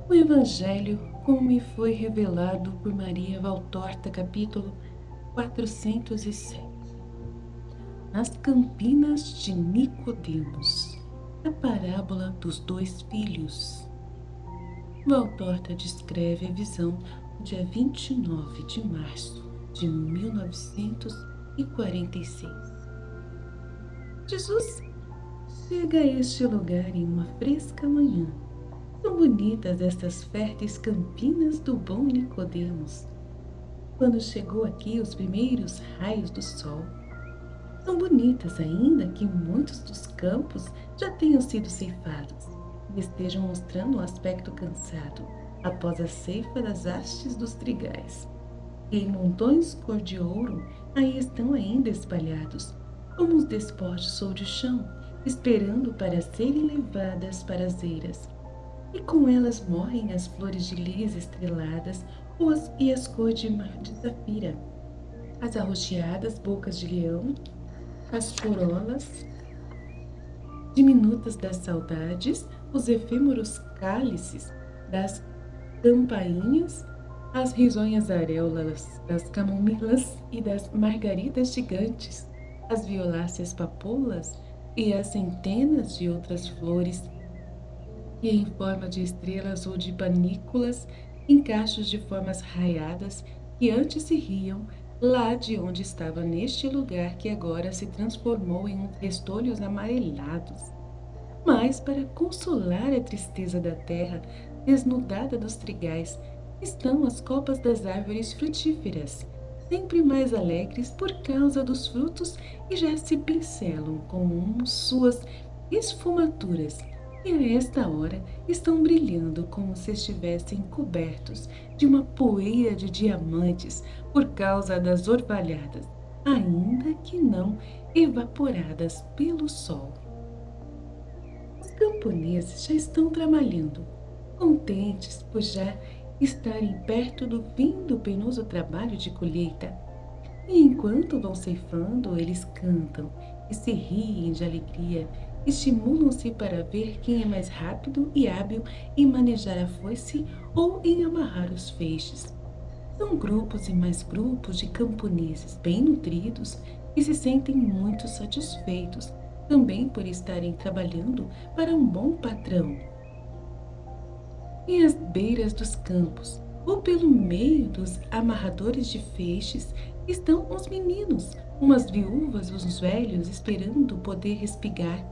O Evangelho, como me foi revelado por Maria Valtorta, capítulo 407. Nas campinas de Nicodemos, a parábola dos dois filhos. Valtorta descreve a visão no dia 29 de março de 1946. Jesus chega a este lugar em uma fresca manhã. São bonitas estas férteis campinas do bom Nicodemos. Quando chegou aqui os primeiros raios do sol, são bonitas ainda que muitos dos campos já tenham sido ceifados e estejam mostrando um aspecto cansado após a ceifa das hastes dos trigais. E em montões cor de ouro aí estão ainda espalhados, como os despojos sobre o chão, esperando para serem levadas para as eiras. E com elas morrem as flores de lis estreladas e as cores de safira, as arroxeadas bocas de leão, as corolas diminutas das saudades, os efêmeros cálices das campainhas, as risonhas areolas das camomilas e das margaridas gigantes, as violáceas papoulas e as centenas de outras flores que em forma de estrelas ou de panículas, em cachos de formas raiadas, que antes se riam lá de onde estava neste lugar que agora se transformou em uns restolhos amarelados. Mas, para consolar a tristeza da terra desnudada dos trigais, estão as copas das árvores frutíferas, sempre mais alegres por causa dos frutos e já se pincelam com suas esfumaturas e a esta hora estão brilhando como se estivessem cobertos de uma poeira de diamantes por causa das orvalhadas, ainda que não evaporadas pelo sol. Os camponeses já estão trabalhando, contentes por já estarem perto do fim do penoso trabalho de colheita. E enquanto vão ceifando, eles cantam e se riem de alegria, estimulam-se para ver quem é mais rápido e hábil em manejar a foice ou em amarrar os feixes. São grupos e mais grupos de camponeses bem nutridos que se sentem muito satisfeitos também por estarem trabalhando para um bom patrão. E às beiras dos campos, ou pelo meio dos amarradores de feixes, estão os meninos, umas viúvas, uns velhos, esperando poder respigar,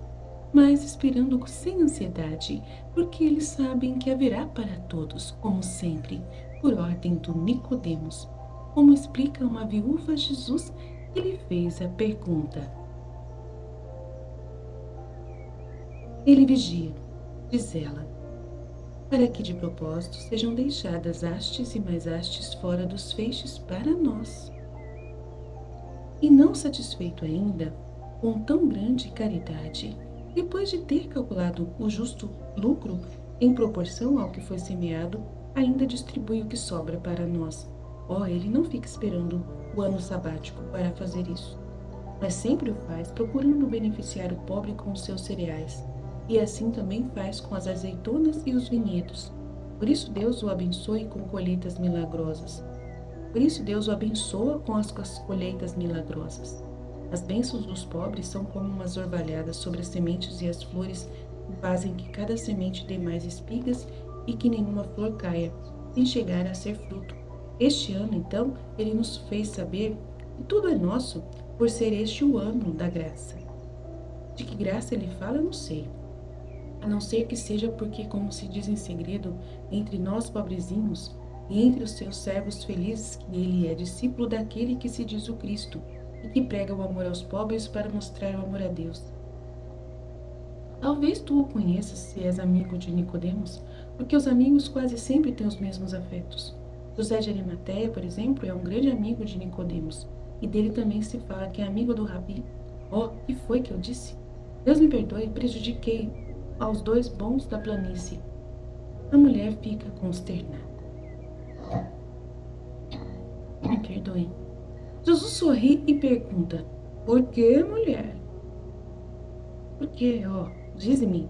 mas esperando sem ansiedade, porque eles sabem que haverá para todos, como sempre, por ordem do Nicodemos. Como explica uma viúva a Jesus, que lhe fez a pergunta. Ele vigia, diz ela, para que de propósito sejam deixadas hastes e mais hastes fora dos feixes para nós. E não satisfeito ainda com tão grande caridade, depois de ter calculado o justo lucro em proporção ao que foi semeado, ainda distribui o que sobra para nós. Ele não fica esperando o ano sabático para fazer isso, mas sempre o faz procurando beneficiar o pobre com os seus cereais. E assim também faz com as azeitonas e os vinhedos. Por isso Deus o abençoe com colheitas milagrosas. Por isso Deus o abençoa com as colheitas milagrosas. As bênçãos dos pobres são como umas orvalhadas sobre as sementes e as flores fazem que cada semente dê mais espigas e que nenhuma flor caia, sem chegar a ser fruto. Este ano, então, ele nos fez saber que tudo é nosso, por ser este o ano da graça. De que graça ele fala, eu não sei. A não ser que seja porque, como se diz em segredo, entre nós pobrezinhos e entre os seus servos felizes, que ele é discípulo daquele que se diz o Cristo e que prega o amor aos pobres para mostrar o amor a Deus. Talvez tu o conheças se és amigo de Nicodemos, porque os amigos quase sempre têm os mesmos afetos. José de Arimateia, por exemplo, é um grande amigo de Nicodemos, e dele também se fala que é amigo do Rabi. Que foi que eu disse? Deus me perdoe, prejudiquei aos dois bons da planície. A mulher fica consternada. Me perdoe. Jesus sorri e pergunta, por que, mulher? Por quê, dize-me.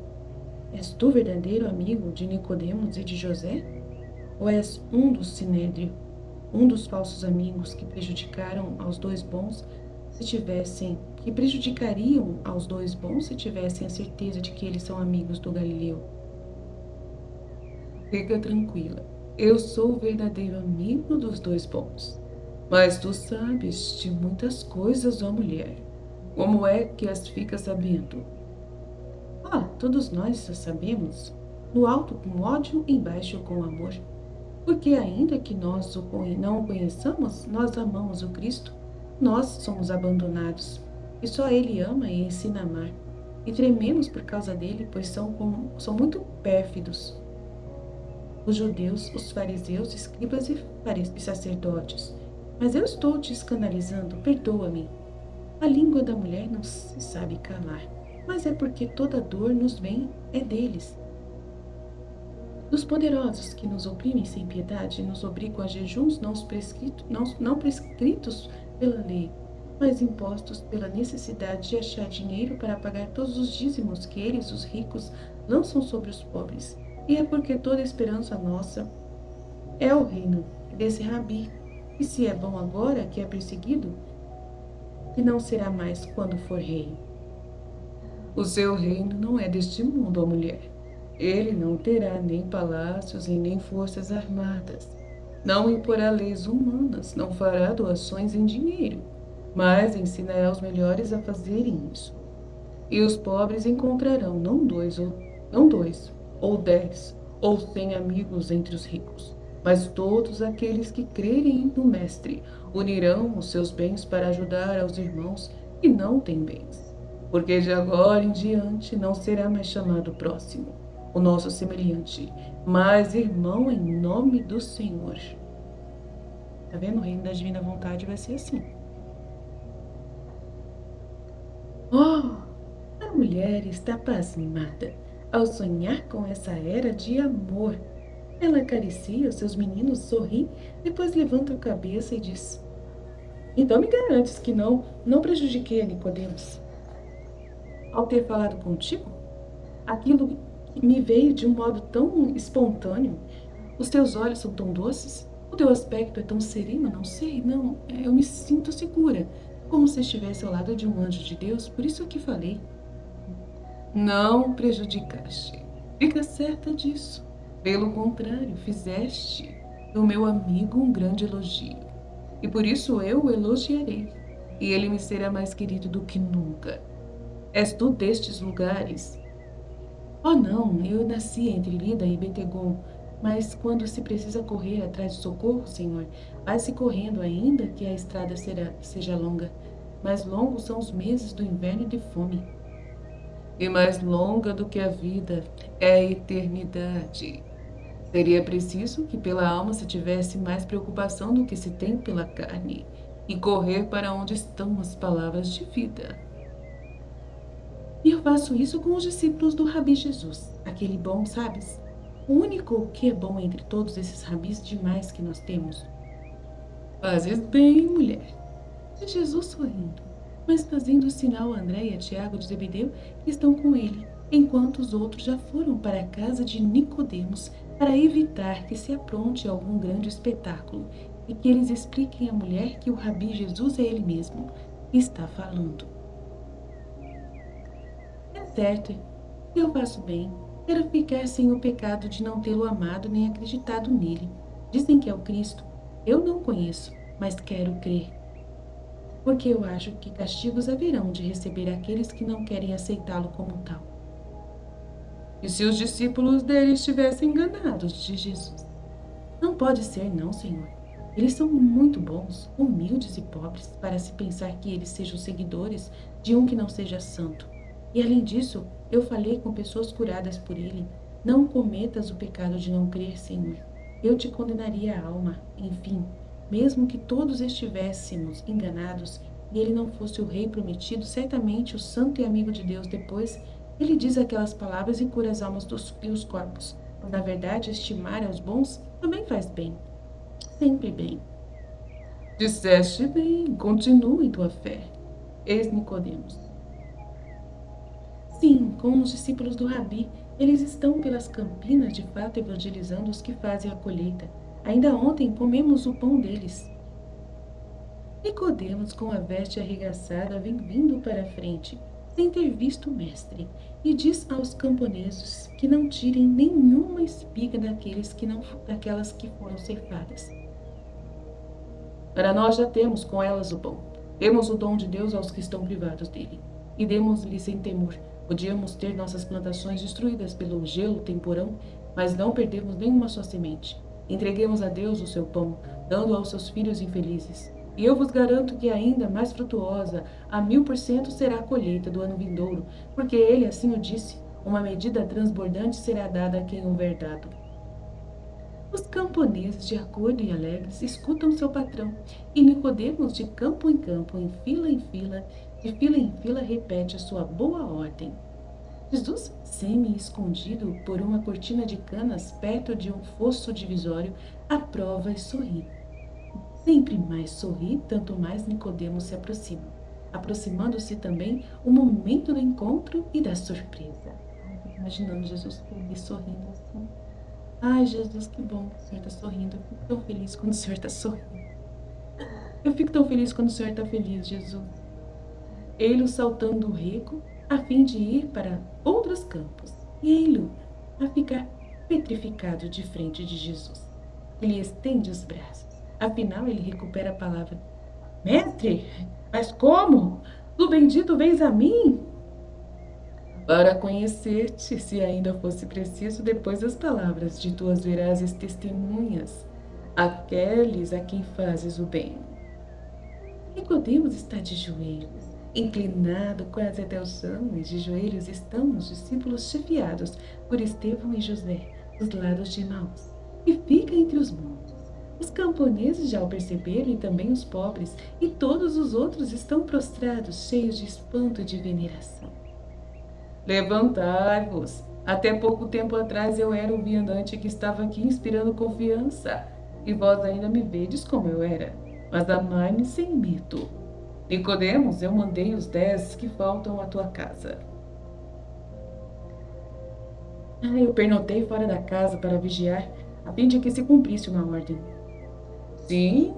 És tu verdadeiro amigo de Nicodemos e de José? Ou és um dos sinédrio, um dos falsos amigos que prejudicaram aos dois bons se tivessem, que prejudicariam aos dois bons se tivessem a certeza de que eles são amigos do Galileu? Fica tranquila, eu sou o verdadeiro amigo dos dois bons. Mas tu sabes de muitas coisas, ó mulher. Como é que as fica sabendo? Ah, todos nós já sabemos. No alto com ódio, embaixo com amor. Porque ainda que nós não o conheçamos, nós amamos o Cristo. Nós somos abandonados. E só Ele ama e ensina a amar. E trememos por causa dele, pois são muito pérfidos. Os judeus, os fariseus, escribas e sacerdotes. Mas eu estou te escandalizando, perdoa-me. A língua da mulher não se sabe calar, mas é porque toda dor nos vem é deles. Dos poderosos que nos oprimem sem piedade e nos obrigam a jejuns não prescritos pela lei, mas impostos pela necessidade de achar dinheiro para pagar todos os dízimos que eles, os ricos, lançam sobre os pobres. E é porque toda esperança nossa é o reino desse rabi, e se é bom agora que é perseguido, que não será mais quando for rei. O seu reino não é deste mundo, ó mulher. Ele não terá nem palácios e nem forças armadas. Não imporá leis humanas, não fará doações em dinheiro, mas ensinará os melhores a fazerem isso. E os pobres encontrarão não dois, ou 10, ou 100 amigos entre os ricos, mas todos aqueles que crerem no Mestre unirão os seus bens para ajudar aos irmãos que não têm bens. Porque de agora em diante não será mais chamado próximo, o nosso semelhante, mas irmão em nome do Senhor. Tá vendo? O reino da divina vontade vai ser assim. Oh! A mulher está pasmada ao sonhar com essa era de amor. Ela acaricia os seus meninos, sorri, depois levanta a cabeça e diz: Então me garantes que não prejudiquei a Nicodemos. Ao ter falado contigo, aquilo me veio de um modo tão espontâneo. Os teus olhos são tão doces, o teu aspecto é tão sereno, não sei, não, eu me sinto segura, como se estivesse ao lado de um anjo de Deus, por isso é que falei. Não prejudicaste. Fica certa disso. Pelo contrário, fizeste do meu amigo um grande elogio. E por isso eu o elogiarei. E ele me será mais querido do que nunca. És tu destes lugares? Oh, não, eu nasci entre Lida e Betegon. Mas quando se precisa correr atrás de socorro, Senhor, vai-se correndo ainda que a estrada seja longa. Mais longos são os meses do inverno e de fome. E mais longa do que a vida é a eternidade. Seria preciso que pela alma se tivesse mais preocupação do que se tem pela carne, e correr para onde estão as palavras de vida. E eu faço isso com os discípulos do Rabi Jesus, aquele bom, sabes? O único que é bom entre todos esses rabis demais que nós temos. Fazes bem, mulher. E Jesus sorrindo, mas fazendo sinal a André e a Tiago de Zebedeu que estão com ele, enquanto os outros já foram para a casa de Nicodemos para evitar que se apronte algum grande espetáculo e que eles expliquem à mulher que o Rabi Jesus é ele mesmo que está falando. É certo, eu faço bem. Quero ficar sem o pecado de não tê-lo amado nem acreditado nele. Dizem que é o Cristo. Eu não conheço, mas quero crer. Porque eu acho que castigos haverão de receber aqueles que não querem aceitá-lo como tal. E se os discípulos dele estivessem enganados de Jesus? Não pode ser, não, Senhor. Eles são muito bons, humildes e pobres, para se pensar que eles sejam seguidores de um que não seja santo. E além disso, eu falei com pessoas curadas por ele. Não cometas o pecado de não crer, Senhor. Eu te condenaria a alma. Enfim, mesmo que todos estivéssemos enganados e ele não fosse o rei prometido, certamente o santo e amigo de Deus depois, ele diz aquelas palavras e cura as almas e os corpos. Mas, na verdade, estimar aos bons também faz bem. Sempre bem. Disseste bem, continua em tua fé. Eis Nicodemos. Sim, com os discípulos do Rabi. Eles estão pelas campinas, de fato, evangelizando os que fazem a colheita. Ainda ontem comemos o pão deles. Nicodemos, com a veste arregaçada, vem vindo para a frente, sem ter visto o mestre, e diz aos camponeses que não tirem nenhuma espiga daquelas que foram ceifadas. Para nós já temos com elas o pão. Demos o dom de Deus aos que estão privados dele, e demos-lhe sem temor. Podíamos ter nossas plantações destruídas pelo gelo temporão, mas não perdemos nenhuma só semente. Entreguemos a Deus o seu pão, dando aos seus filhos infelizes. E eu vos garanto que ainda mais frutuosa, a 1000% será a colheita do ano vindouro, porque ele assim o disse, uma medida transbordante será dada a quem houver dado. Os camponeses, de acordo e alegres, escutam seu patrão, e Nicodemos, de campo em campo, de fila em fila, repete a sua boa ordem. Jesus, semi-escondido por uma cortina de canas perto de um fosso divisório, aprova e sorri. Sempre mais sorri, tanto mais Nicodemos se aproxima, aproximando-se também o momento do encontro e da surpresa. Fico imaginando Jesus feliz, sorrindo assim. Ai, Jesus, que bom que o Senhor está sorrindo. Eu fico tão feliz quando o Senhor está sorrindo. Eu fico tão feliz quando o Senhor está feliz, Jesus. Ei-lo saltando o rego, a fim de ir para outros campos. E ei-lo a ficar petrificado de frente de Jesus. Ele estende os braços. Afinal, ele recupera a palavra. Mestre, mas como? Tu bendito vens a mim? Para conhecer-te, se ainda fosse preciso, depois das palavras de tuas verazes testemunhas, aqueles a quem fazes o bem. Nicodemos está de joelhos, inclinado quase até o chão, e de joelhos estão os discípulos chefiados por Estevão e José, dos lados de Emaús, e fica entre os montes. Os camponeses já o perceberam, e também os pobres, e todos os outros estão prostrados, cheios de espanto e de veneração. Levantai-vos! Até pouco tempo atrás eu era o viandante que estava aqui inspirando confiança, e vós ainda me vedes como eu era, mas amai-me sem medo. Nicodemos, eu mandei os 10 que faltam à tua casa. Eu pernotei fora da casa para vigiar, a fim de que se cumprisse uma ordem. Sim,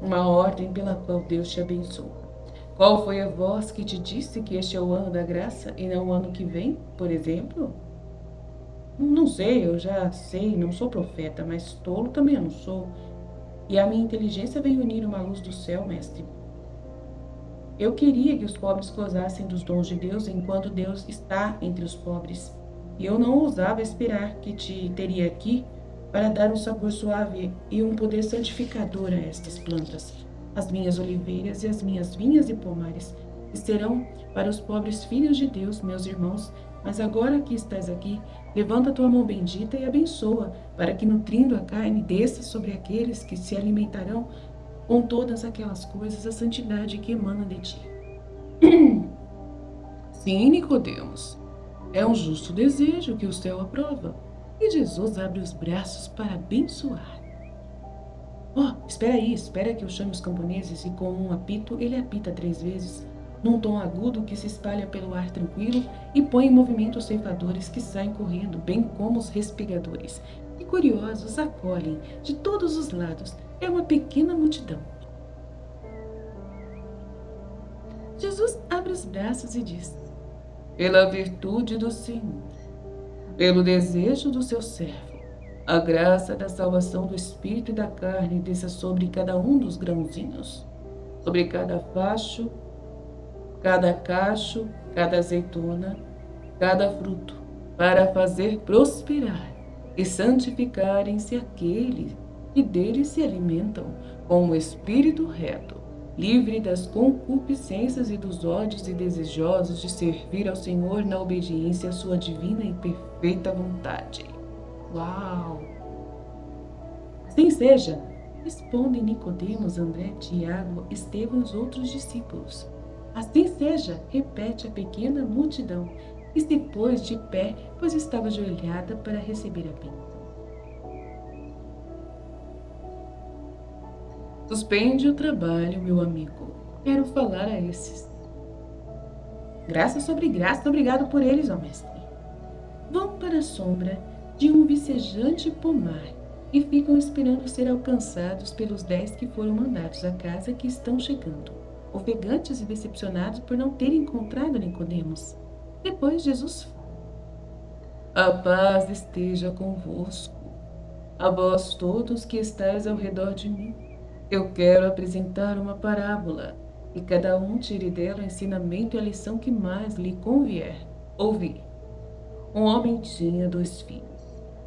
uma ordem pela qual Deus te abençoa. Qual foi a voz que te disse que este é o ano da graça e não o ano que vem, por exemplo? Não sei, eu já sei, não sou profeta, mas tolo também eu não sou. E a minha inteligência veio unir uma luz do céu, mestre. Eu queria que os pobres gozassem dos dons de Deus enquanto Deus está entre os pobres. E eu não ousava esperar que te teria aqui para dar um sabor suave e um poder santificador a estas plantas, as minhas oliveiras e as minhas vinhas e pomares, que serão para os pobres filhos de Deus, meus irmãos. Mas agora que estás aqui, levanta tua mão bendita e abençoa, para que, nutrindo a carne, desça sobre aqueles que se alimentarão com todas aquelas coisas a santidade que emana de ti. Sim, Nicodemos, é um justo desejo que o céu aprova. E Jesus abre os braços para abençoar. Espera aí, espera que eu chame os camponeses, e com um apito ele apita 3 vezes, num tom agudo que se espalha pelo ar tranquilo e põe em movimento os ceifadores que saem correndo, bem como os respigadores. E curiosos acolhem de todos os lados. É uma pequena multidão. Jesus abre os braços e diz: pela virtude do Senhor, pelo desejo do seu servo, a graça da salvação do espírito e da carne desça sobre cada um dos grãozinhos, sobre cada facho, cada cacho, cada azeitona, cada fruto, para fazer prosperar e santificarem-se aqueles que dele se alimentam com o espírito reto, livre das concupiscências e dos ódios e desejosos de servir ao Senhor na obediência à sua divina e perfeita vontade. Uau! Assim seja, respondem Nicodemos, André, Tiago, Estevão e os outros discípulos. Assim seja, repete a pequena multidão, e se pôs de pé, pois estava ajoelhada para receber a bênção. Suspende o trabalho, meu amigo. Quero falar a esses. Graça sobre graça, obrigado por eles, ó mestre. Vão para a sombra de um vicejante pomar e ficam esperando ser alcançados pelos 10 que foram mandados à casa que estão chegando, ofegantes e decepcionados por não terem encontrado Nicodemos. Depois Jesus fala: a paz esteja convosco, a vós todos que estáis ao redor de mim. Eu quero apresentar uma parábola, e cada um tire dela o ensinamento e a lição que mais lhe convier. Ouvi. Um homem tinha 2 filhos.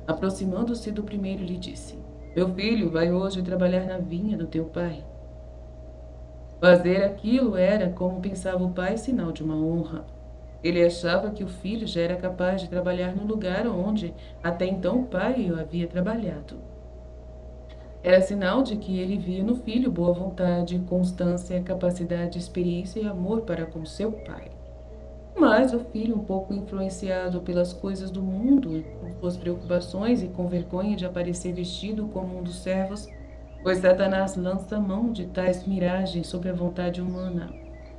Aproximando-se do primeiro, lhe disse: meu filho, vai hoje trabalhar na vinha do teu pai. Fazer aquilo era, como pensava o pai, sinal de uma honra. Ele achava que o filho já era capaz de trabalhar no lugar onde até então o pai o havia trabalhado. Era sinal de que ele via no filho boa vontade, constância, capacidade, experiência e amor para com seu pai. Mas o filho, um pouco influenciado pelas coisas do mundo, com suas preocupações e com vergonha de aparecer vestido como um dos servos, pois Satanás lança mão de tais miragens sobre a vontade humana,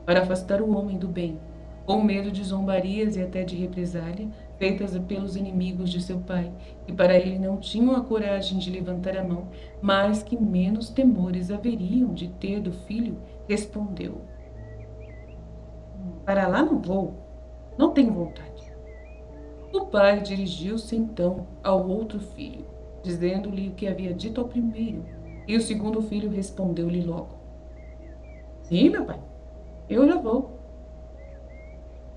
para afastar o homem do bem, com medo de zombarias e até de represália, feitas pelos inimigos de seu pai, que para ele não tinham a coragem de levantar a mão, mas que menos temores haveriam de ter do filho, respondeu: para lá não vou, não tenho vontade. O pai dirigiu-se então ao outro filho, dizendo-lhe o que havia dito ao primeiro, e o segundo filho respondeu-lhe logo: sim, meu pai, eu já vou.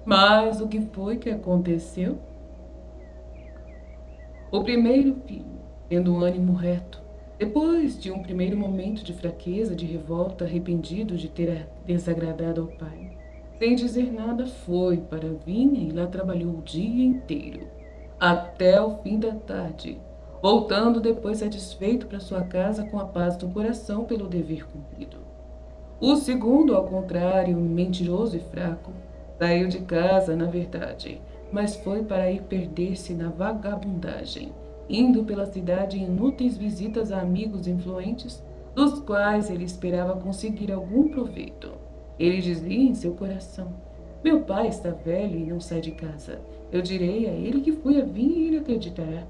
Mas o que foi que aconteceu? O primeiro filho, tendo um ânimo reto, depois de um primeiro momento de fraqueza, de revolta, arrependido de ter desagradado ao pai, sem dizer nada, foi para a vinha e lá trabalhou o dia inteiro, até o fim da tarde, voltando depois satisfeito para sua casa com a paz do coração pelo dever cumprido. O segundo, ao contrário, mentiroso e fraco, saiu de casa, na verdade, mas foi para ir perder-se na vagabundagem, indo pela cidade em inúteis visitas a amigos influentes, dos quais ele esperava conseguir algum proveito. Ele dizia em seu coração: meu pai está velho e não sai de casa. Eu direi a ele que fui à vinha e ele acreditará.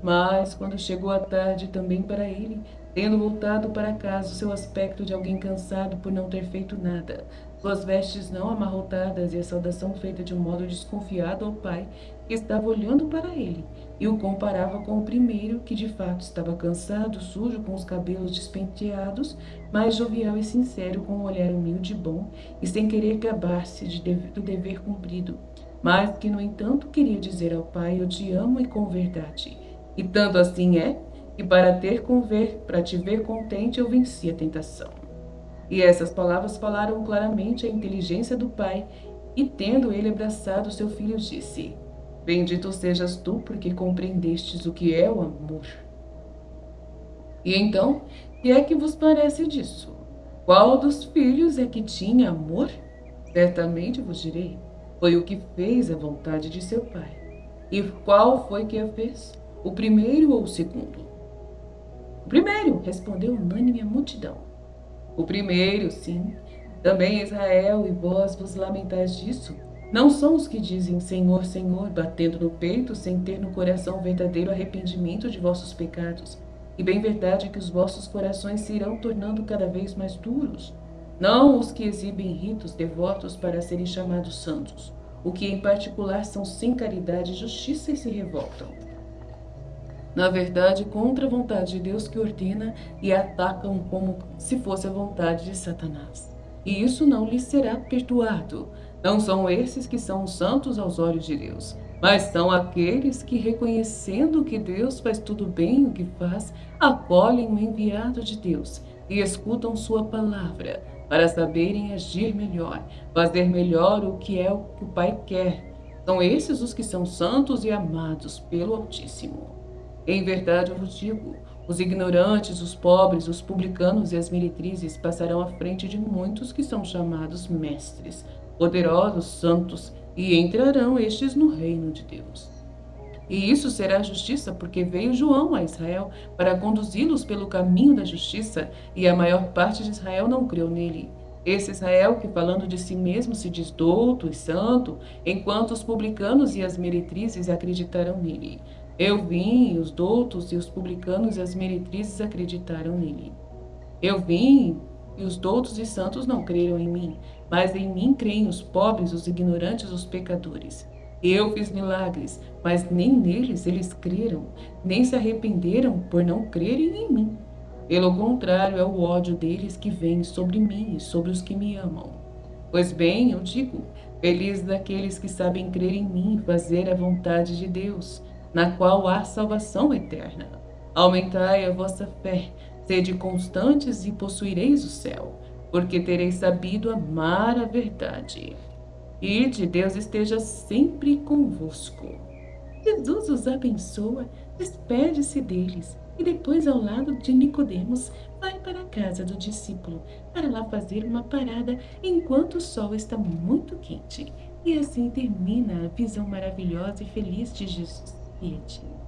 Mas, quando chegou a tarde também para ele, tendo voltado para casa, o seu aspecto de alguém cansado por não ter feito nada, suas vestes não amarrotadas e a saudação feita de um modo desconfiado ao pai, que estava olhando para ele, e o comparava com o primeiro, que de fato estava cansado, sujo, com os cabelos despenteados, mas jovial e sincero, com um olhar humilde e bom, e sem querer gabar-se do dever cumprido, mas que, no entanto, queria dizer ao pai: eu te amo e com verdade. E tanto assim é que para te ver contente eu venci a tentação. E essas palavras falaram claramente a inteligência do pai, e tendo ele abraçado seu filho, disse: bendito sejas tu, porque compreendestes o que é o amor. E então, que é que vos parece disso? Qual dos filhos é que tinha amor? Certamente vos direi, foi o que fez a vontade de seu pai. E qual foi que a fez? O primeiro ou o segundo? O primeiro, respondeu unânime a multidão. O primeiro, sim. Também Israel, e vós vos lamentais disso. Não são os que dizem Senhor, Senhor, batendo no peito, sem ter no coração verdadeiro arrependimento de vossos pecados. E bem verdade é que os vossos corações se irão tornando cada vez mais duros. Não os que exibem ritos devotos para serem chamados santos, o que em particular são sem caridade e justiça e se revoltam. Na verdade, contra a vontade de Deus, que ordena, e atacam como se fosse a vontade de Satanás. E isso não lhes será perdoado. Não são esses que são santos aos olhos de Deus, mas são aqueles que, reconhecendo que Deus faz tudo bem o que faz, acolhem o enviado de Deus e escutam sua palavra, para saberem agir melhor, fazer melhor o que é o que o Pai quer. São esses os que são santos e amados pelo Altíssimo. Em verdade eu vos digo, os ignorantes, os pobres, os publicanos e as meretrizes passarão à frente de muitos que são chamados mestres, poderosos, santos, e entrarão estes no reino de Deus. E isso será justiça, porque veio João a Israel para conduzi-los pelo caminho da justiça, e a maior parte de Israel não creu nele. Esse Israel que, falando de si mesmo, se diz douto e santo, enquanto os publicanos e as meretrizes acreditaram nele. Eu vim, e os doutos e os publicanos e as meretrizes acreditaram nele. Eu vim, e os doutos e santos não creram em mim, mas em mim creem os pobres, os ignorantes, os pecadores. Eu fiz milagres, mas nem neles eles creram, nem se arrependeram por não crerem em mim. Pelo contrário, é o ódio deles que vem sobre mim e sobre os que me amam. Pois bem, eu digo, feliz daqueles que sabem crer em mim e fazer a vontade de Deus, na qual há salvação eterna. Aumentai a vossa fé, sede constantes e possuireis o céu, porque tereis sabido amar a verdade. Ide, Deus esteja sempre convosco. Jesus os abençoa, despede-se deles e depois, ao lado de Nicodemos, vai para a casa do discípulo para lá fazer uma parada enquanto o sol está muito quente. E assim termina a visão maravilhosa e feliz de Jesus. Piety.